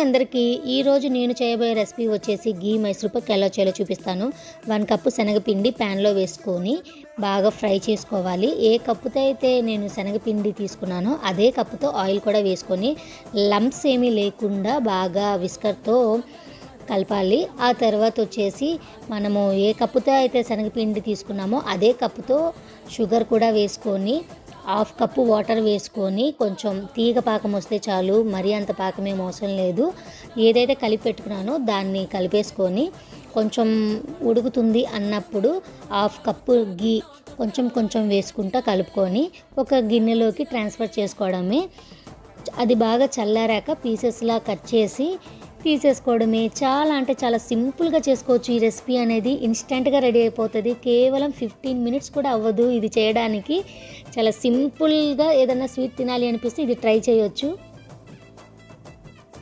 అందరికీ ఈరోజు నేను చేయబోయే రెసిపీ వచ్చేసి గీ మైసూర్ పాక్ ఎలా చేయాలో చూపిస్తాను. 1 కప్పు శనగపిండి ప్యాన్లో వేసుకొని బాగా ఫ్రై చేసుకోవాలి. ఏ కప్పుతో అయితే నేను శనగపిండి తీసుకున్నానో అదే కప్పుతో ఆయిల్ కూడా వేసుకొని లంప్స్ ఏమీ లేకుండా బాగా విస్కర్తో కలపాలి. ఆ తర్వాత వచ్చేసి మనము ఏ కప్పుతో అయితే శనగపిండి తీసుకున్నామో అదే కప్పుతో షుగర్ కూడా వేసుకొని 1/2 కప్పు వాటర్ వేసుకొని కొంచెం తీగ పాకం వస్తే చాలు, మరీ అంత పాకమేం అవసరం లేదు. ఏదైతే కలిపి పెట్టుకున్నానో దాన్ని కలిపేసుకొని కొంచెం ఉడుకుతుంది అన్నప్పుడు 1/2 కప్పు గీ కొంచెం కొంచెం వేసుకుంటా కలుపుకొని ఒక గిన్నెలోకి ట్రాన్స్ఫర్ చేసుకోవడమే. అది బాగా చల్లారాక పీసెస్లా కట్ చేసి తీసేసుకోవడమే. చాలా అంటే చాలా సింపుల్గా చేసుకోవచ్చు. ఈ రెసిపీ అనేది ఇన్స్టెంట్గా రెడీ అయిపోతుంది. కేవలం 15 మినిట్స్ కూడా అవ్వదు ఇది చేయడానికి. చాలా సింపుల్గా ఏదైనా స్వీట్ తినాలి అనిపిస్తే ఇది ట్రై చేయొచ్చు.